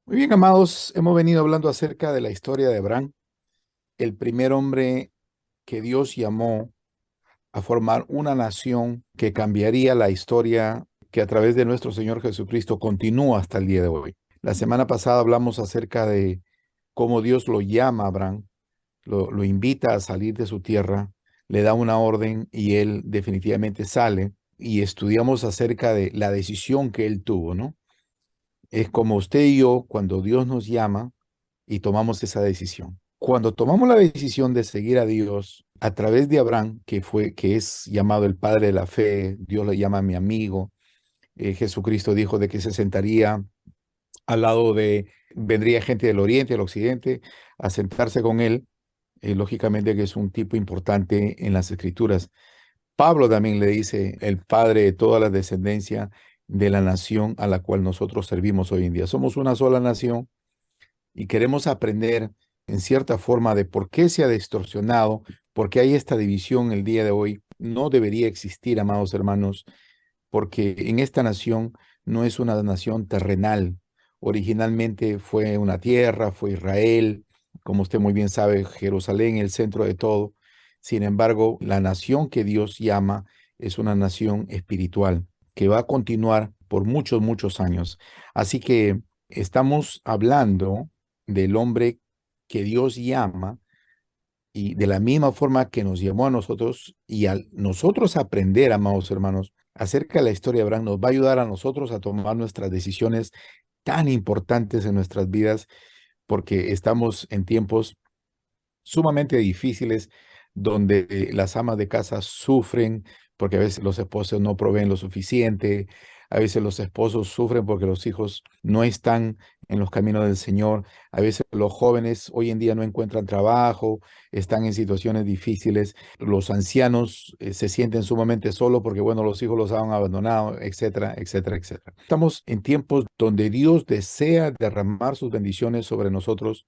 Muy bien, amados, hemos venido hablando acerca de la historia de Abraham, el primer hombre que Dios llamó a formar una nación que cambiaría la historia que a través de nuestro Señor Jesucristo continúa hasta el día de hoy. La semana pasada hablamos acerca de cómo Dios lo llama a Abraham, lo invita a salir de su tierra, le da una orden y él definitivamente sale y estudiamos acerca de la decisión que él tuvo, ¿no? Es como usted y yo, cuando Dios nos llama, y tomamos esa decisión. Cuando tomamos la decisión de seguir a Dios a través de Abraham, que es llamado el padre de la fe, Dios le llama mi amigo, Jesucristo dijo de que se sentaría al lado vendría gente del oriente, del occidente, a sentarse con él, lógicamente que es un tipo importante en las escrituras. Pablo también le dice el padre de toda la descendencia de la nación a la cual nosotros servimos hoy en día. Somos una sola nación y queremos aprender en cierta forma de por qué se ha distorsionado, por qué hay esta división el día de hoy. No debería existir, amados hermanos, porque en esta nación no es una nación terrenal. Originalmente fue una tierra, fue Israel, como usted muy bien sabe, Jerusalén, el centro de todo. Sin embargo, la nación que Dios llama es una nación espiritual que va a continuar por muchos, muchos años. Así que estamos hablando del hombre que Dios llama y de la misma forma que nos llamó a nosotros y a nosotros aprender, amados hermanos, acerca de la historia de Abraham, nos va a ayudar a nosotros a tomar nuestras decisiones tan importantes en nuestras vidas, porque estamos en tiempos sumamente difíciles donde las amas de casa sufren porque a veces los esposos no proveen lo suficiente, a veces los esposos sufren porque los hijos no están en los caminos del Señor, a veces los jóvenes hoy en día no encuentran trabajo, están en situaciones difíciles, los ancianos se sienten sumamente solos porque, bueno, los hijos los han abandonado, etcétera, etcétera, etcétera. Estamos en tiempos donde Dios desea derramar sus bendiciones sobre nosotros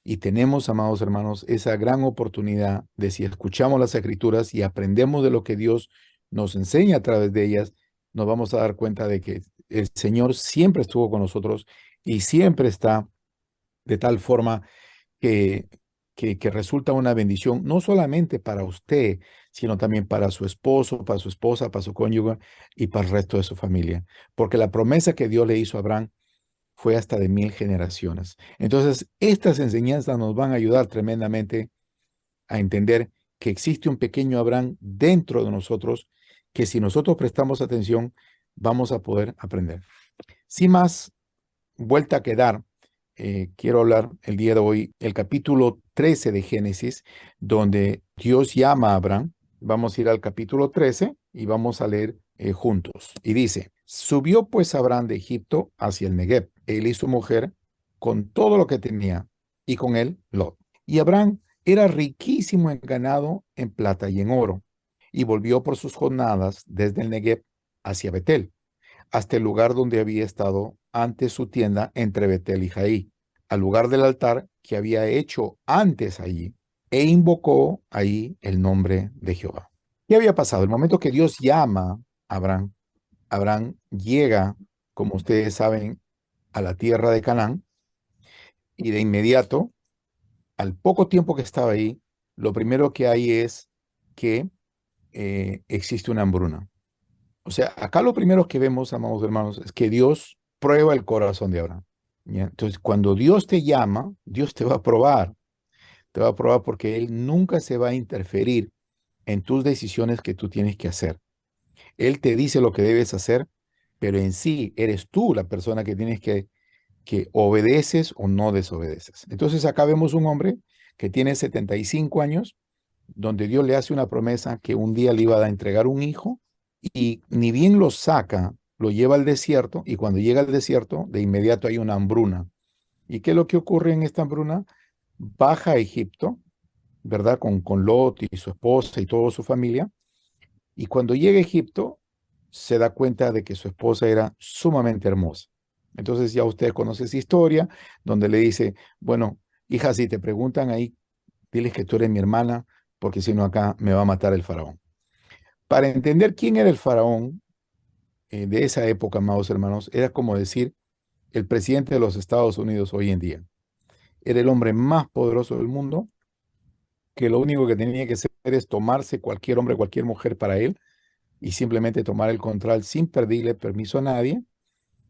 y tenemos, amados hermanos, esa gran oportunidad de si escuchamos las escrituras y aprendemos de lo que Dios nos enseña a través de ellas, nos vamos a dar cuenta de que el Señor siempre estuvo con nosotros y siempre está de tal forma que, que resulta una bendición, no solamente para usted, sino también para su esposo, para su esposa, para su cónyuge y para el resto de su familia. Porque la promesa que Dios le hizo a Abraham fue hasta de 1000 generaciones. Entonces, estas enseñanzas nos van a ayudar tremendamente a entender que existe un pequeño Abraham dentro de nosotros, que si nosotros prestamos atención, vamos a poder aprender. Sin más vuelta a quedar, quiero hablar el día de hoy, el capítulo 13 de Génesis, donde Dios llama a Abraham. Vamos a ir al capítulo 13 y vamos a leer juntos. Y dice, subió pues Abraham de Egipto hacia el Negev, él y su mujer, con todo lo que tenía, y con él Lot. Y Abraham era riquísimo en ganado, en plata y en oro, y volvió por sus jornadas desde el Negev hacia Betel hasta el lugar donde había estado antes su tienda entre Betel y Jaí, al lugar del altar que había hecho antes allí, e invocó ahí el nombre de Jehová. ¿Qué había pasado? El momento que Dios llama a Abraham, Abraham llega, como ustedes saben, a la tierra de Canaán, y de inmediato, al poco tiempo que estaba ahí, lo primero que hay es que existe una hambruna. O sea, acá lo primero que vemos, amados hermanos, es que Dios prueba el corazón de Abraham. ¿Ya? Entonces, cuando Dios te llama, Dios te va a probar. Te va a probar porque Él nunca se va a interferir en tus decisiones que tú tienes que hacer. Él te dice lo que debes hacer, pero en sí eres tú la persona que tienes que obedeces o no desobedeces. Entonces, acá vemos un hombre que tiene 75 años, donde Dios le hace una promesa que un día le iba a entregar un hijo y ni bien lo saca, lo lleva al desierto y cuando llega al desierto, de inmediato hay una hambruna. ¿Y qué es lo que ocurre en esta hambruna? Baja a Egipto, ¿verdad? Con Lot y su esposa y toda su familia. Y cuando llega a Egipto, se da cuenta de que su esposa era sumamente hermosa. Entonces ya usted conoce esa historia, donde le dice, bueno, hija, si te preguntan ahí, diles que tú eres mi hermana, porque si no acá me va a matar el faraón. Para entender quién era el faraón de esa época, amados hermanos, era como decir el presidente de los Estados Unidos hoy en día. Era el hombre más poderoso del mundo, que lo único que tenía que hacer es tomarse cualquier hombre, cualquier mujer para él y simplemente tomar el control sin pedirle permiso a nadie.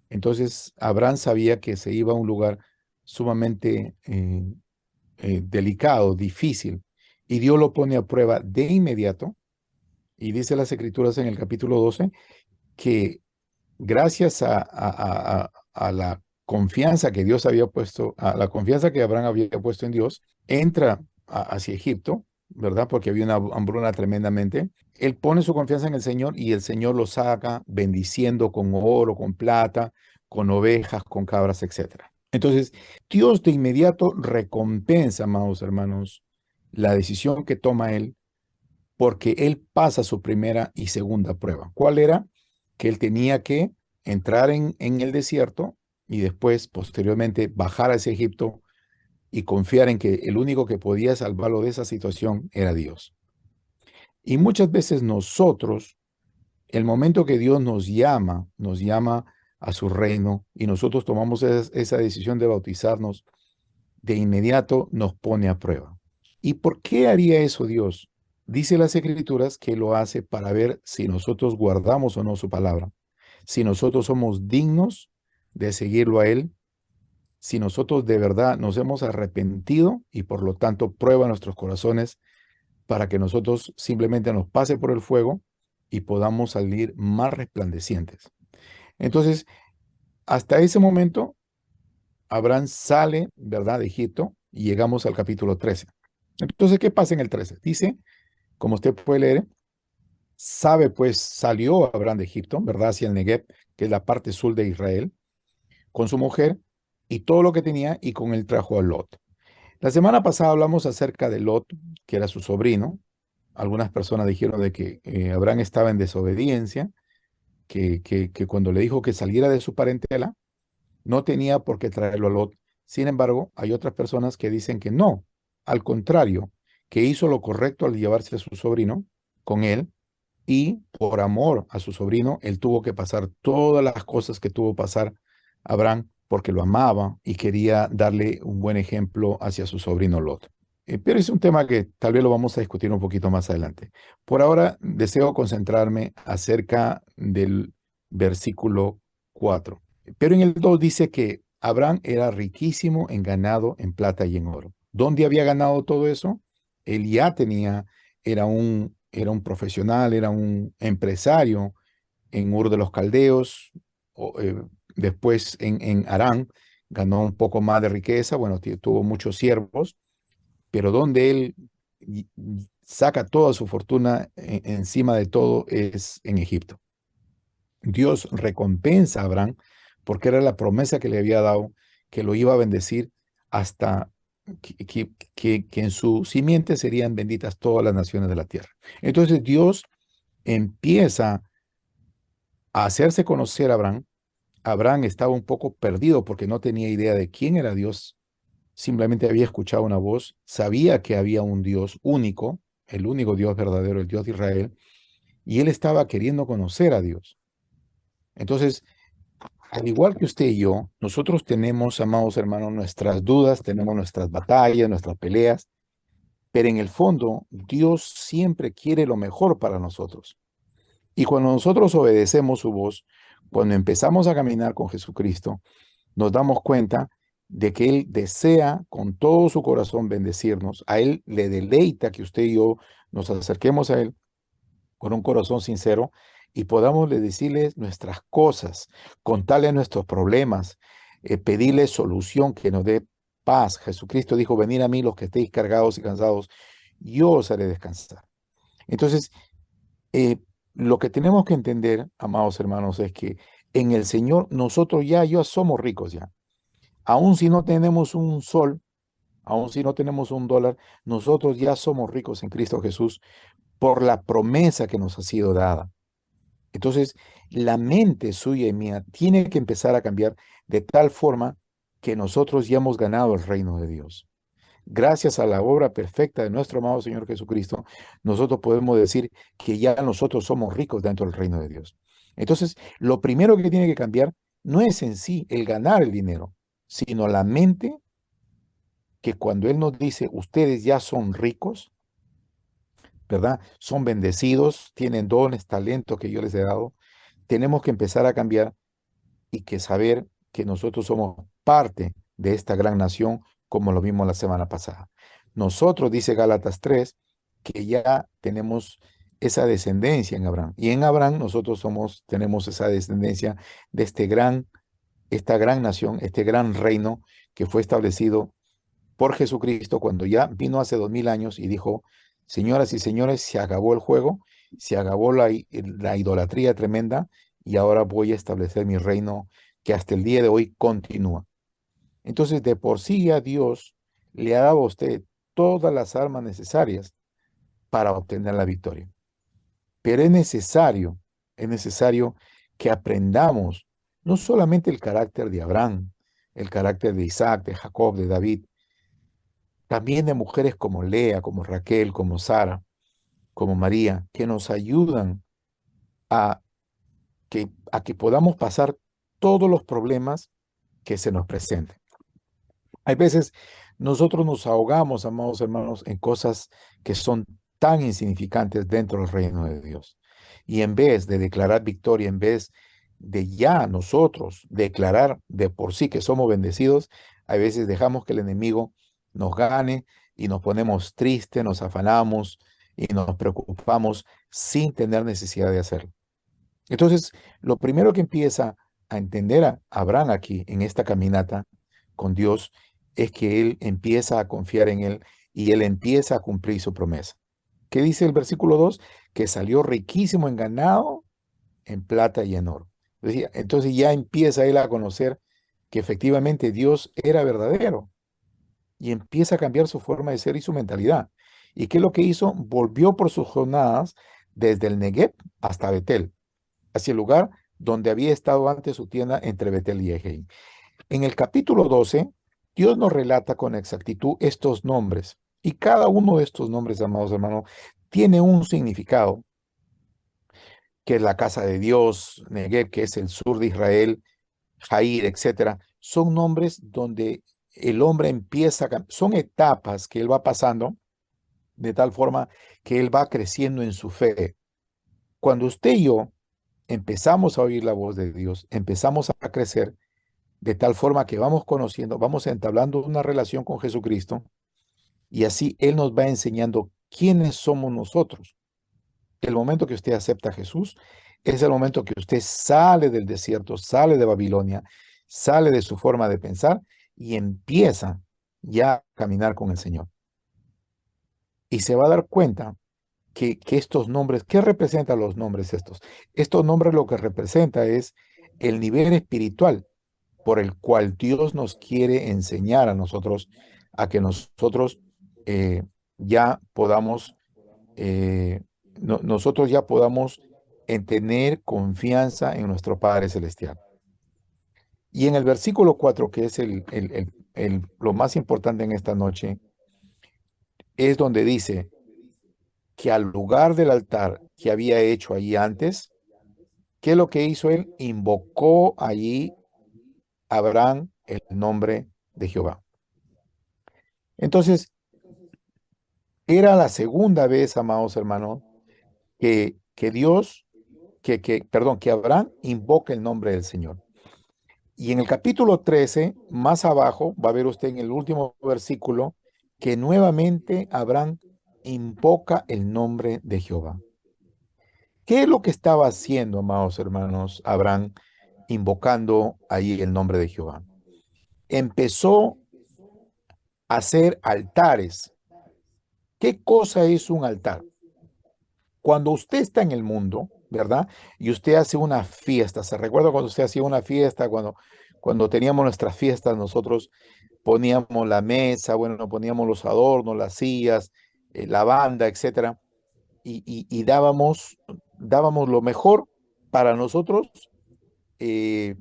Entonces, Abraham sabía que se iba a un lugar sumamente delicado, difícil, y Dios lo pone a prueba de inmediato. Y dice las Escrituras en el capítulo 12 que gracias a la confianza que Dios había puesto, a la confianza que Abraham había puesto en Dios, entra hacia Egipto, ¿verdad? Porque había una hambruna tremendamente. Él pone su confianza en el Señor y el Señor lo saca bendiciendo con oro, con plata, con ovejas, con cabras, etcétera. Entonces, Dios de inmediato recompensa, amados hermanos, la decisión que toma él, porque él pasa su primera y segunda prueba. ¿Cuál era? Que él tenía que entrar en el desierto y después, posteriormente, bajar hacia Egipto y confiar en que el único que podía salvarlo de esa situación era Dios. Y muchas veces nosotros, el momento que Dios nos llama a su reino y nosotros tomamos esa decisión de bautizarnos, de inmediato nos pone a prueba. ¿Y por qué haría eso Dios? Dice las Escrituras que lo hace para ver si nosotros guardamos o no su palabra, si nosotros somos dignos de seguirlo a Él, si nosotros de verdad nos hemos arrepentido y por lo tanto prueba nuestros corazones para que nosotros simplemente nos pase por el fuego y podamos salir más resplandecientes. Entonces, hasta ese momento, Abraham sale, ¿verdad?, de Egipto y llegamos al capítulo 13. Entonces, ¿qué pasa en el 13? Dice, como usted puede leer, sabe pues salió Abraham de Egipto, ¿verdad?, hacia el Negev, que es la parte sur de Israel, con su mujer y todo lo que tenía, y con él trajo a Lot. La semana pasada hablamos acerca de Lot, que era su sobrino. Algunas personas dijeron de que Abraham estaba en desobediencia, que cuando le dijo que saliera de su parentela, no tenía por qué traerlo a Lot. Sin embargo, hay otras personas que dicen que no, al contrario, que hizo lo correcto al llevarse a su sobrino con él, y por amor a su sobrino, él tuvo que pasar todas las cosas que tuvo que pasar Abraham porque lo amaba y quería darle un buen ejemplo hacia su sobrino Lot. Pero es un tema que tal vez lo vamos a discutir un poquito más adelante. Por ahora deseo concentrarme acerca del versículo 4. Pero en el 2 dice que Abraham era riquísimo en ganado, en plata y en oro. ¿Dónde había ganado todo eso? Él ya tenía, era un profesional, era un empresario en Ur de los Caldeos, o, después en Harán, ganó un poco más de riqueza, bueno, tuvo muchos siervos, pero donde él saca toda su fortuna encima de todo es en Egipto. Dios recompensa a Abraham porque era la promesa que le había dado, que lo iba a bendecir hasta que en su simiente serían benditas todas las naciones de la tierra. Entonces Dios empieza a hacerse conocer a Abraham. Abraham estaba un poco perdido porque no tenía idea de quién era Dios. Simplemente había escuchado una voz, sabía que había un Dios único, el único Dios verdadero, el Dios de Israel, y él estaba queriendo conocer a Dios. Entonces, al igual que usted y yo, nosotros tenemos, amados hermanos, nuestras dudas, tenemos nuestras batallas, nuestras peleas, pero en el fondo Dios siempre quiere lo mejor para nosotros. Y cuando nosotros obedecemos su voz, cuando empezamos a caminar con Jesucristo, nos damos cuenta de que Él desea con todo su corazón bendecirnos. A Él le deleita que usted y yo nos acerquemos a Él con un corazón sincero y podamos decirle nuestras cosas, contarle nuestros problemas, pedirle solución que nos dé paz. Jesucristo dijo, venid a mí los que estéis cargados y cansados, yo os haré descansar. Entonces, eh, lo que tenemos que entender, amados hermanos, es que en el Señor nosotros ya somos ricos ya. Aun si no tenemos un sol, aun si no tenemos un dólar, nosotros ya somos ricos en Cristo Jesús por la promesa que nos ha sido dada. Entonces, la mente suya y mía tiene que empezar a cambiar de tal forma que nosotros ya hemos ganado el reino de Dios. Gracias a la obra perfecta de nuestro amado Señor Jesucristo, nosotros podemos decir que ya nosotros somos ricos dentro del reino de Dios. Entonces, lo primero que tiene que cambiar no es en sí el ganar el dinero, sino la mente que cuando Él nos dice, ustedes ya son ricos, ¿verdad? Son bendecidos, tienen dones, talentos que yo les he dado, tenemos que empezar a cambiar y que saber que nosotros somos parte de esta gran nación, como lo vimos la semana pasada. Nosotros, dice Gálatas 3, que ya tenemos esa descendencia en Abraham. Y en Abraham nosotros tenemos esa descendencia de esta gran nación, este gran reino que fue establecido por Jesucristo cuando ya vino hace 2000 años y dijo, señoras y señores, se acabó el juego, se acabó la idolatría tremenda y ahora voy a establecer mi reino que hasta el día de hoy continúa. Entonces, de por sí ya Dios le ha dado a usted todas las armas necesarias para obtener la victoria. Pero es necesario que aprendamos no solamente el carácter de Abraham, el carácter de Isaac, de Jacob, de David, también de mujeres como Lea, como Raquel, como Sara, como María, que nos ayudan a a que podamos pasar todos los problemas que se nos presenten. Hay veces nosotros nos ahogamos, amados hermanos, en cosas que son tan insignificantes dentro del reino de Dios. Y en vez de declarar victoria, en vez de ya nosotros declarar de por sí que somos bendecidos, a veces dejamos que el enemigo nos gane y nos ponemos tristes, nos afanamos y nos preocupamos sin tener necesidad de hacerlo. Entonces, lo primero que empieza a entender a Abraham aquí en esta caminata con Dios es que él empieza a confiar en él y él empieza a cumplir su promesa. ¿Qué dice el versículo 2? Que salió riquísimo en ganado, en plata y en oro. Decía, entonces ya empieza él a conocer que efectivamente Dios era verdadero y empieza a cambiar su forma de ser y su mentalidad. ¿Y qué es lo que hizo? Volvió por sus jornadas desde el Negev hasta Betel, hacia el lugar donde había estado antes su tienda entre Betel y Ejei. En el capítulo 12, Dios nos relata con exactitud estos nombres. Y cada uno de estos nombres, amados hermanos, tiene un significado, que es la casa de Dios, Negev, que es el sur de Israel, Jair, etcétera. Son nombres donde el hombre empieza, son etapas que él va pasando de tal forma que él va creciendo en su fe. Cuando usted y yo empezamos a oír la voz de Dios, empezamos a crecer de tal forma que vamos conociendo, vamos entablando una relación con Jesucristo y así Él nos va enseñando quiénes somos nosotros. El momento que usted acepta a Jesús es el momento que usted sale del desierto, sale de Babilonia, sale de su forma de pensar y empieza ya a caminar con el Señor. Y se va a dar cuenta que estos nombres, ¿qué representan los nombres estos? Estos nombres lo que representa es el nivel espiritual por el cual Dios nos quiere enseñar a nosotros, a que nosotros eh, ya podamos, nosotros ya podamos en tener confianza en nuestro Padre Celestial. Y en el versículo 4 que es lo más importante en esta noche, es donde dice que al lugar del altar que había hecho allí antes, ¿qué es lo que hizo él? Invocó allí Abraham el nombre de Jehová. Entonces, era la segunda vez, amados hermanos, que Dios, perdón, que Abraham invoca el nombre del Señor. Y en el capítulo 13, más abajo, va a ver usted en el último versículo, que nuevamente Abraham invoca el nombre de Jehová. ¿Qué es lo que estaba haciendo, amados hermanos, Abraham, invocando ahí el nombre de Jehová? Empezó a hacer altares. ¿Qué cosa es un altar? Cuando usted está en el mundo, ¿verdad? Y usted hace una fiesta, ¿se recuerda cuando usted hacía una fiesta, cuando teníamos nuestras fiestas, nosotros poníamos la mesa, bueno, poníamos los adornos, las sillas, la banda, etcétera, y dábamos lo mejor para nosotros eh,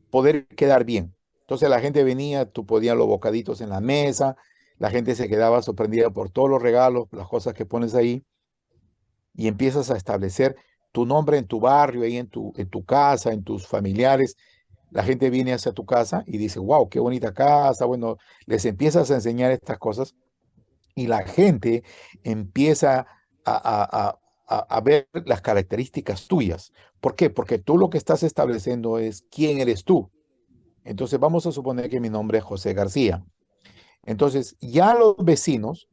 poder quedar bien. Entonces la gente venía, tú ponías los bocaditos en la mesa, la gente se quedaba sorprendida por todos los regalos, las cosas que pones ahí y empiezas a establecer tu nombre en tu barrio, ahí en tu casa, en tus familiares. La gente viene hacia tu casa y dice, wow, qué bonita casa. Bueno, les empiezas a enseñar estas cosas y la gente empieza a ver las características tuyas. ¿Por qué? Porque tú lo que estás estableciendo es quién eres tú. Entonces vamos a suponer que mi nombre es José García. Entonces ya los vecinos,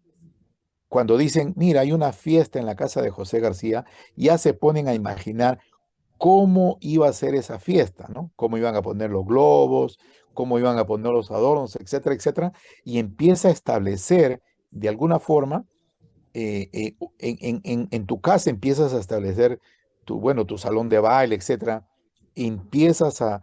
cuando dicen, mira, hay una fiesta en la casa de José García, ya se ponen a imaginar cómo iba a ser esa fiesta, ¿no? Cómo iban a poner los globos, cómo iban a poner los adornos, etcétera, etcétera, y empieza a establecer de alguna forma, en tu casa empiezas a establecer tu, bueno, tu salón de baile, etcétera, y empiezas a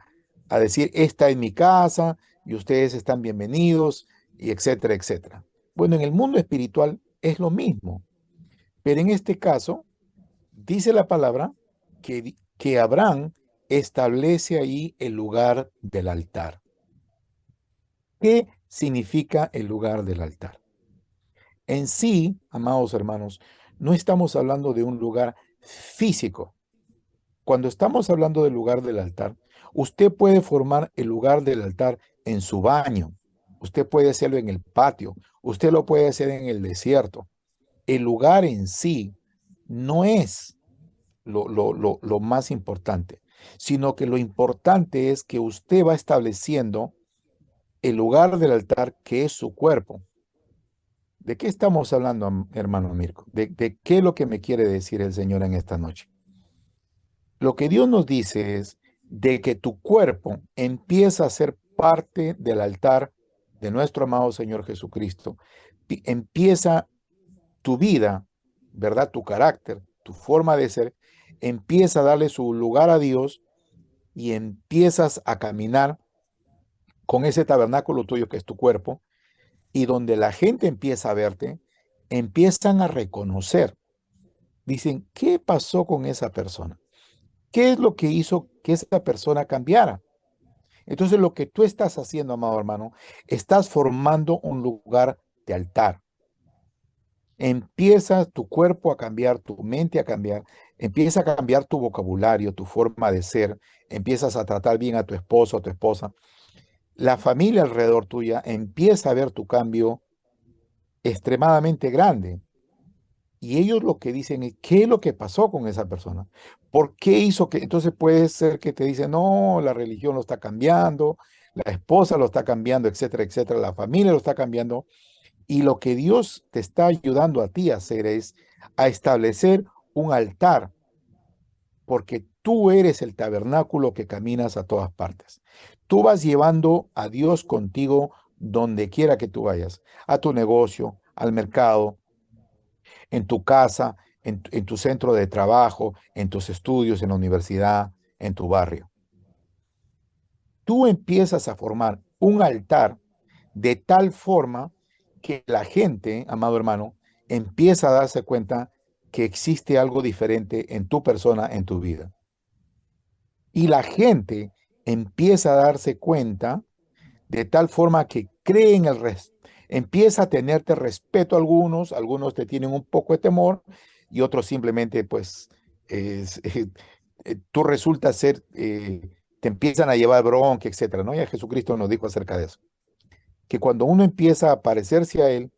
decir, esta es mi casa y ustedes están bienvenidos, y etcétera, etcétera. Bueno, en el mundo espiritual es lo mismo, pero en este caso dice la palabra que Abraham establece ahí el lugar del altar. ¿Qué significa el lugar del altar? En sí, amados hermanos, no estamos hablando de un lugar físico. Cuando estamos hablando del lugar del altar, usted puede formar el lugar del altar en su baño, usted puede hacerlo en el patio, usted lo puede hacer en el desierto. El lugar en sí no es lo más importante, sino que lo importante es que usted va estableciendo el lugar del altar que es su cuerpo. ¿De qué estamos hablando, hermano Mirko? ¿De qué es lo que me quiere decir el Señor en esta noche? Lo que Dios nos dice es de que tu cuerpo empieza a ser parte del altar de nuestro amado Señor Jesucristo. Empieza tu vida, ¿verdad? Tu carácter, tu forma de ser, empieza a darle su lugar a Dios y empiezas a caminar con ese tabernáculo tuyo que es tu cuerpo y donde la gente empieza a verte, empiezan a reconocer. Dicen, ¿qué pasó con esa persona? ¿Qué es lo que hizo que esa persona cambiara? Entonces, lo que tú estás haciendo, amado hermano, estás formando un lugar de altar. Empieza tu cuerpo a cambiar, tu mente a cambiar, empieza a cambiar tu vocabulario, tu forma de ser, empiezas a tratar bien a tu esposo, a tu esposa. La familia alrededor tuya empieza a ver tu cambio extremadamente grande. Y ellos lo que dicen es, ¿qué es lo que pasó con esa persona? ¿Por qué hizo que? Entonces puede ser que te dicen, no, la religión lo está cambiando, la esposa lo está cambiando, etcétera, etcétera, la familia lo está cambiando. Y lo que Dios te está ayudando a ti a hacer es a establecer un altar, porque tú eres el tabernáculo que caminas a todas partes. Tú vas llevando a Dios contigo donde quiera que tú vayas, a tu negocio, al mercado, en tu casa, en tu centro de trabajo, en tus estudios, en la universidad, en tu barrio. Tú empiezas a formar un altar de tal forma que la gente, amado hermano, empieza a darse cuenta que existe algo diferente en tu persona, en tu vida. Y la gente empieza a darse cuenta de tal forma que creen el resto. Empieza a tenerte respeto a algunos, algunos te tienen un poco de temor y otros simplemente pues tú resultas ser, te empiezan a llevar bronca, etcétera, ¿no? Ya Jesucristo nos dijo acerca de eso, que cuando uno empieza a parecerse a Él,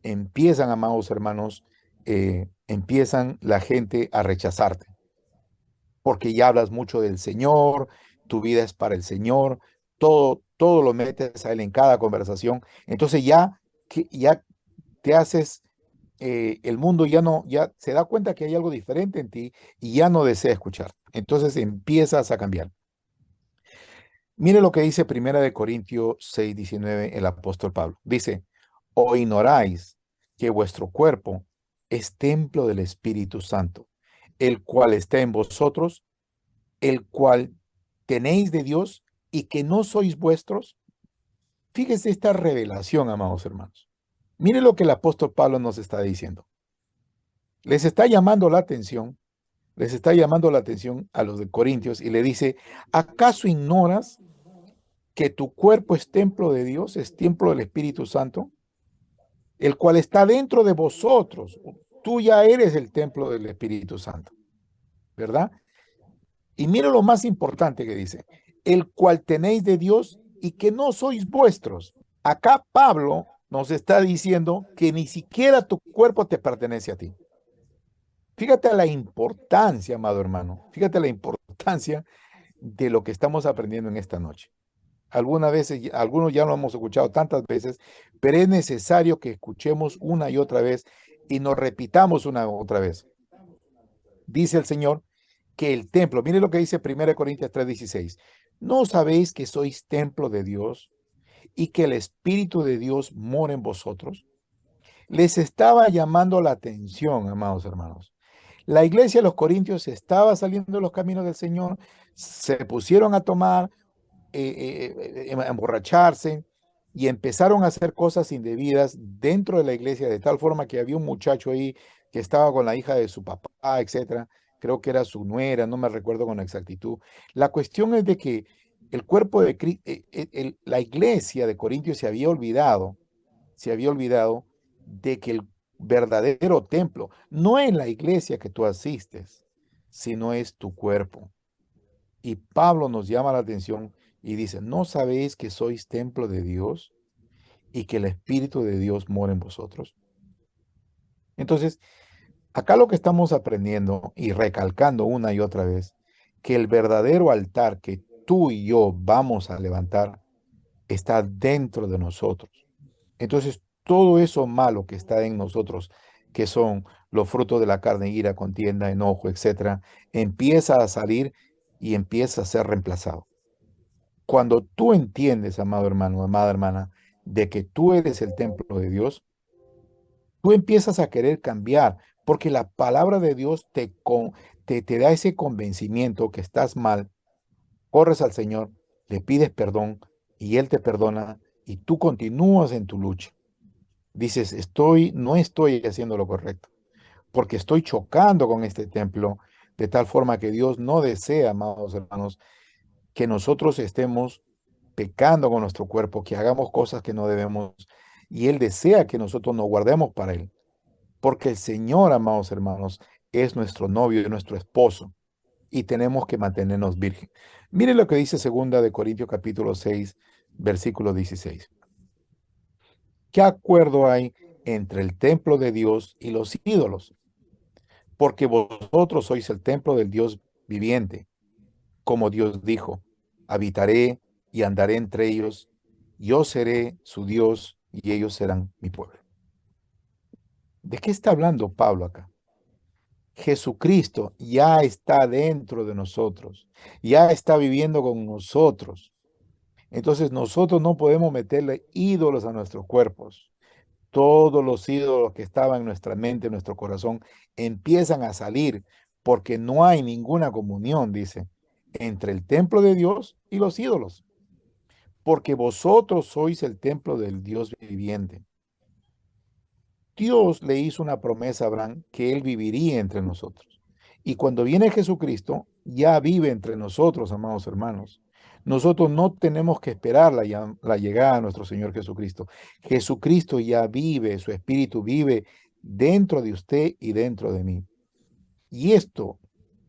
empiezan, amados hermanos, empiezan la gente a rechazarte porque ya hablas mucho del Señor, tu vida es para el Señor, todo lo metes a Él en cada conversación. Entonces ya, ya te haces, el mundo ya no, ya se da cuenta que hay algo diferente en ti y ya no desea escuchar. Entonces empiezas a cambiar. Mire lo que dice Primera de Corintios 6:19 el apóstol Pablo. Dice, o ignoráis que vuestro cuerpo es templo del Espíritu Santo, el cual está en vosotros, el cual tenéis de Dios y que no sois vuestros. Fíjese esta revelación, amados hermanos. Mire lo que el apóstol Pablo nos está diciendo. Les está llamando la atención, les está llamando la atención a los de Corintios y le dice, ¿acaso ignoras que tu cuerpo es templo de Dios, es templo del Espíritu Santo, el cual está dentro de vosotros? Tú ya eres el templo del Espíritu Santo, ¿verdad? Y mira lo más importante que dice, el cual tenéis de Dios y que no sois vuestros. Acá Pablo nos está diciendo que ni siquiera tu cuerpo te pertenece a ti. Fíjate la importancia, amado hermano, fíjate la importancia de lo que estamos aprendiendo en esta noche. Algunas veces, algunos ya lo hemos escuchado tantas veces, pero es necesario que escuchemos una y otra vez y nos repitamos una y otra vez. Dice el Señor que el templo, mire lo que dice 1 Corintios 3:16, ¿no sabéis que sois templo de Dios y que el Espíritu de Dios mora en vosotros? Les estaba llamando la atención, amados hermanos. La iglesia de los Corintios estaba saliendo de los caminos del Señor, se pusieron a tomar, a emborracharse y empezaron a hacer cosas indebidas dentro de la iglesia, de tal forma que había un muchacho ahí que estaba con la hija de su papá, etcétera. Creo que era su nuera, no me recuerdo con exactitud. La cuestión es de que el cuerpo de la iglesia de Corintios se había olvidado de que el verdadero templo no es la iglesia que tú asistes, sino es tu cuerpo. Y Pablo nos llama la atención y dice, ¿no sabéis que sois templo de Dios y que el Espíritu de Dios mora en vosotros? Entonces, acá lo que estamos aprendiendo y recalcando una y otra vez, que el verdadero altar que tú y yo vamos a levantar está dentro de nosotros. Entonces, todo eso malo que está en nosotros, que son los frutos de la carne, ira, contienda, enojo, etcétera, empieza a salir y empieza a ser reemplazado. Cuando tú entiendes, amado hermano, amada hermana, de que tú eres el templo de Dios, tú empiezas a querer cambiar, porque la palabra de Dios te da ese convencimiento que estás mal, corres al Señor, le pides perdón y Él te perdona y tú continúas en tu lucha. Dices, no estoy haciendo lo correcto, porque estoy chocando con este templo, de tal forma que Dios no desea, amados hermanos, que nosotros estemos pecando con nuestro cuerpo, que hagamos cosas que no debemos, y Él desea que nosotros nos guardemos para Él, porque el Señor, amados hermanos, es nuestro novio y nuestro esposo, y tenemos que mantenernos virgen. Miren lo que dice 2 Corintios capítulo 6, versículo 16. ¿Qué acuerdo hay entre el templo de Dios y los ídolos? Porque vosotros sois el templo del Dios viviente, como Dios dijo, habitaré y andaré entre ellos, yo seré su Dios y ellos serán mi pueblo. ¿De qué está hablando Pablo acá? Jesucristo ya está dentro de nosotros, ya está viviendo con nosotros. Entonces nosotros no podemos meterle ídolos a nuestros cuerpos. Todos los ídolos que estaban en nuestra mente, en nuestro corazón, empiezan a salir porque no hay ninguna comunión, dice, entre el templo de Dios y los ídolos, porque vosotros sois el templo del Dios viviente. Dios le hizo una promesa a Abraham que él viviría entre nosotros. Y cuando viene Jesucristo, ya vive entre nosotros, amados hermanos. Nosotros no tenemos que esperar la llegada de nuestro Señor Jesucristo. Jesucristo ya vive, su Espíritu vive dentro de usted y dentro de mí. Y esto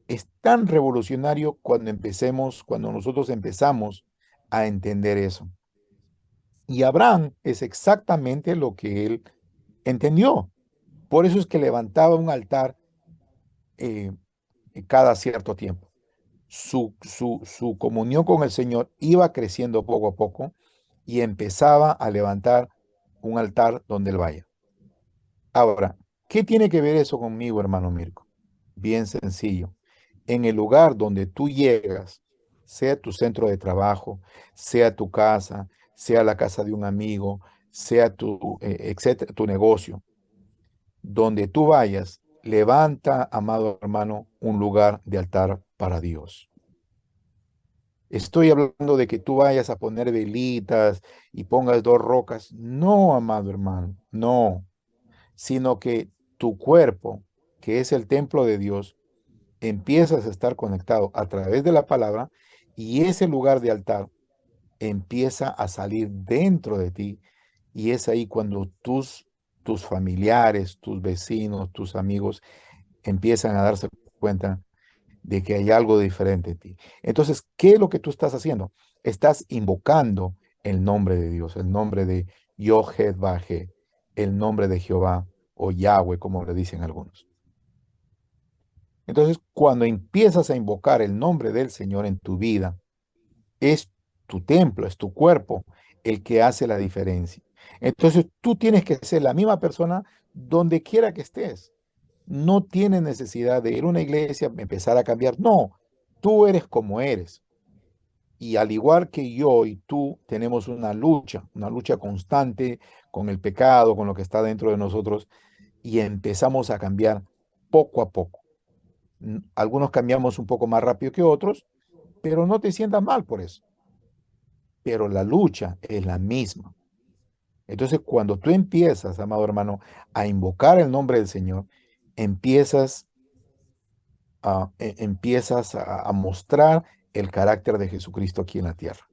es tan revolucionario cuando nosotros empezamos a entender eso. Y Abraham es exactamente lo que él entendió. Por eso es que levantaba un altar eh, cada cierto tiempo. Su comunión con el Señor iba creciendo poco a poco y empezaba a levantar un altar donde él vaya. Ahora, ¿qué tiene que ver eso conmigo, hermano Mirko? Bien sencillo. En el lugar donde tú llegas, sea tu centro de trabajo, sea tu casa, sea la casa de un amigo, sea etcétera, tu negocio, donde tú vayas, levanta, amado hermano, un lugar de altar para Dios. Estoy hablando de que tú vayas a poner velitas y pongas dos rocas. No, amado hermano, no, sino que tu cuerpo, que es el templo de Dios, empiezas a estar conectado a través de la palabra y ese lugar de altar empieza a salir dentro de ti y es ahí cuando tus familiares, tus vecinos, tus amigos empiezan a darse cuenta de que hay algo diferente en ti. Entonces, ¿qué es lo que tú estás haciendo? Estás invocando el nombre de Dios, el nombre de Yod-Heh-Vah-Heh, el nombre de Jehová o Yahweh, como le dicen algunos. Entonces, cuando empiezas a invocar el nombre del Señor en tu vida, es tu templo, es tu cuerpo el que hace la diferencia. Entonces, tú tienes que ser la misma persona donde quiera que estés. No tienes necesidad de ir a una iglesia, empezar a cambiar. No, tú eres como eres. Y al igual que yo y tú, tenemos una lucha constante con el pecado, con lo que está dentro de nosotros, y empezamos a cambiar poco a poco. Algunos cambiamos un poco más rápido que otros, pero no te sientas mal por eso. Pero la lucha es la misma. Entonces, cuando tú empiezas, amado hermano, a invocar el nombre del Señor, empiezas empiezas a mostrar el carácter de Jesucristo aquí en la tierra.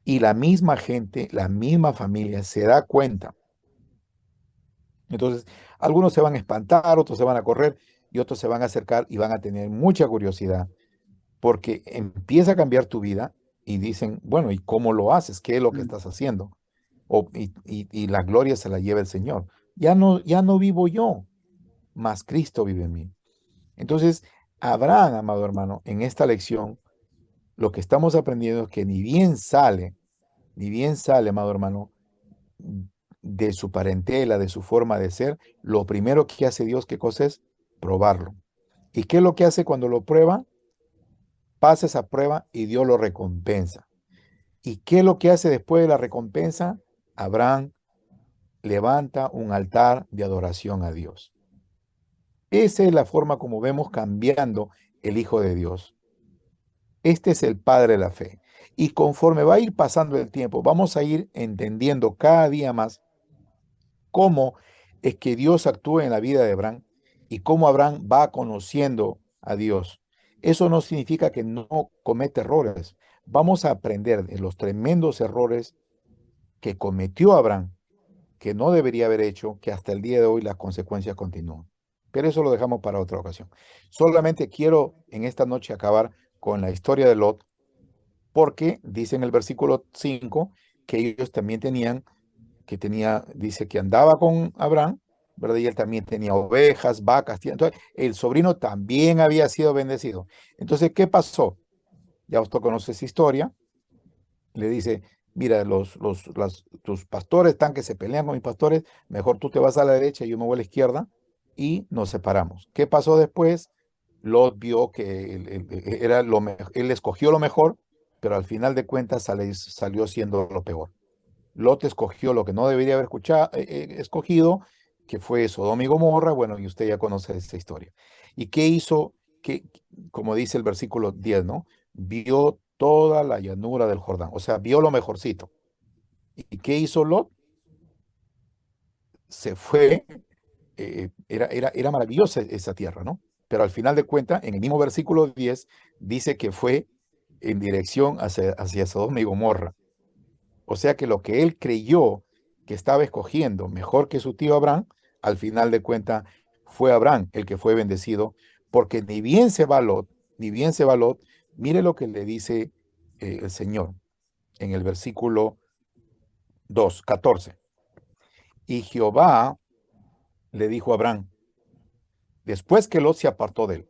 Y la misma gente, la misma familia se da cuenta. Entonces, algunos se van a espantar, otros se van a correr y otros se van a acercar y van a tener mucha curiosidad porque empieza a cambiar tu vida y dicen, bueno, ¿y cómo lo haces? ¿Qué es lo que Mm, estás haciendo? Y la gloria se la lleva el Señor. Ya no vivo yo, mas Cristo vive en mí. Entonces, Abraham, amado hermano, en esta lección, lo que estamos aprendiendo es que ni bien sale, amado hermano, de su parentela, de su forma de ser, lo primero que hace Dios, ¿qué cosa es? Probarlo. ¿Y qué es lo que hace cuando lo prueba? Pasa esa prueba y Dios lo recompensa. ¿Y qué es lo que hace después de la recompensa? Abraham levanta un altar de adoración a Dios. Esa es la forma como vemos cambiando el Hijo de Dios. Este es el padre de la fe. Y conforme va a ir pasando el tiempo, vamos a ir entendiendo cada día más cómo es que Dios actúa en la vida de Abraham y cómo Abraham va conociendo a Dios. Eso no significa que no comete errores. Vamos a aprender de los tremendos errores que cometió Abraham, que no debería haber hecho, que hasta el día de hoy las consecuencias continúan. Pero eso lo dejamos para otra ocasión. Solamente quiero en esta noche acabar con la historia de Lot porque dice en el versículo 5 que ellos también tenían, dice que andaba con Abraham, ¿verdad? Y él también tenía ovejas, vacas, entonces el sobrino también había sido bendecido. Entonces, ¿qué pasó? Ya usted conoce esa historia, le dice, mira, tus pastores están que se pelean con mis pastores, mejor tú te vas a la derecha y yo me voy a la izquierda y nos separamos. ¿Qué pasó después? Lot vio que era él escogió lo mejor, pero al final de cuentas salió siendo lo peor. Lot escogió lo que no debería haber escogido, que fue Sodoma y Gomorra, bueno, y usted ya conoce esta historia. ¿Y qué hizo? Que, como dice el versículo 10, ¿no? Vio toda la llanura del Jordán, o sea, vio lo mejorcito. ¿Y qué hizo Lot? Se fue, era maravillosa esa tierra, ¿no? Pero al final de cuentas, en el mismo versículo 10, dice que fue en dirección hacia Sodoma y Gomorra. O sea que lo que él creyó que estaba escogiendo mejor que su tío Abraham, al final de cuentas fue Abraham el que fue bendecido, porque ni bien se va Lot, ni bien se va Lot, mire lo que le dice el Señor en el versículo 2, 14. Y Jehová le dijo a Abraham, después que Lot se apartó de él,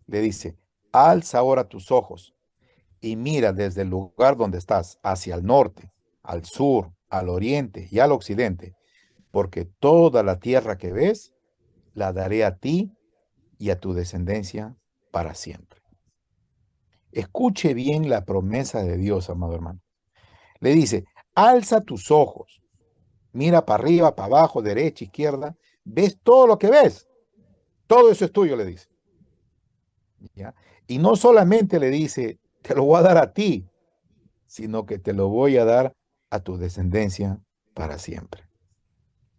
le dice, alza ahora tus ojos y mira desde el lugar donde estás, hacia el norte, al sur, al oriente y al occidente, porque toda la tierra que ves la daré a ti y a tu descendencia para siempre. Escuche bien la promesa de Dios, amado hermano. Le dice, alza tus ojos, mira para arriba, para abajo, derecha, izquierda, ves todo lo que ves, todo eso es tuyo, le dice. ¿Ya? Y no solamente le dice, te lo voy a dar a ti, sino que te lo voy a dar a tu descendencia para siempre.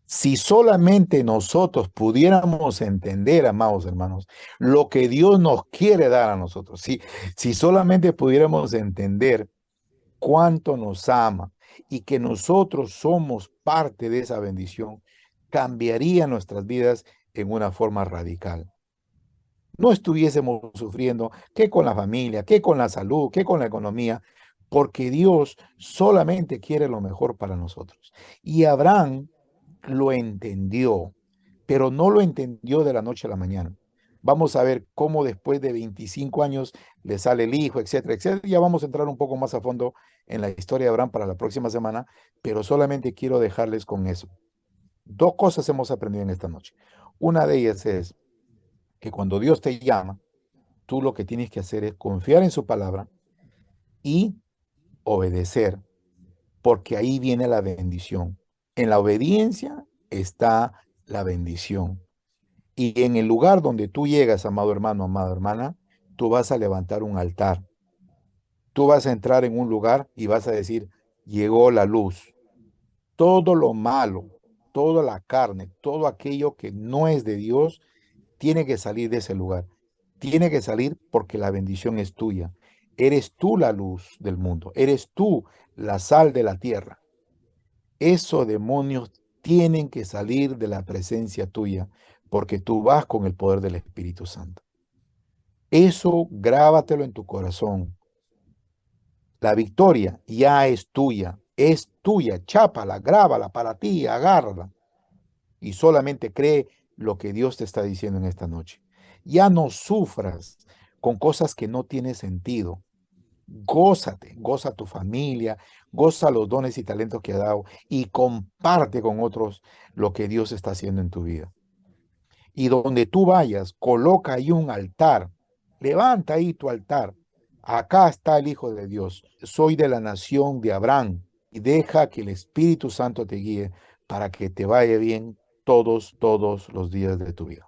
Si solamente nosotros pudiéramos entender, amados hermanos, lo que Dios nos quiere dar a nosotros, si solamente pudiéramos entender cuánto nos ama y que nosotros somos parte de esa bendición, cambiaría nuestras vidas en una forma radical. no estuviésemos sufriendo, que con la familia, que con la salud, que con la economía, porque Dios solamente quiere lo mejor para nosotros. Y Abraham lo entendió, pero no lo entendió de la noche a la mañana. Vamos a ver cómo después de 25 años le sale el hijo, etcétera, etcétera. Ya vamos a entrar un poco más a fondo en la historia de Abraham para la próxima semana, pero solamente quiero dejarles con eso. Dos cosas hemos aprendido en esta noche. Una de ellas es que cuando Dios te llama, tú lo que tienes que hacer es confiar en su palabra y obedecer, porque ahí viene la bendición. En la obediencia está la bendición. Y en el lugar donde tú llegas, amado hermano, amada hermana, tú vas a levantar un altar. Tú vas a entrar en un lugar y vas a decir, llegó la luz. Todo lo malo, toda la carne, todo aquello que no es de Dios, tiene que salir de ese lugar. Tiene que salir porque la bendición es tuya. Eres tú la luz del mundo. Eres tú la sal de la tierra. Esos demonios tienen que salir de la presencia tuya porque tú vas con el poder del Espíritu Santo. Eso grábatelo en tu corazón. La victoria ya es tuya, chápala, grábala para ti, agárrala y solamente cree lo que Dios te está diciendo en esta noche. Ya no sufras con cosas que no tienen sentido. Gózate, goza tu familia, goza los dones y talentos que ha dado y comparte con otros lo que Dios está haciendo en tu vida. Y donde tú vayas, coloca ahí un altar, levanta ahí tu altar. Acá está el Hijo de Dios. Soy de la nación de Abraham y deja que el Espíritu Santo te guíe para que te vaya bien todos los días de tu vida.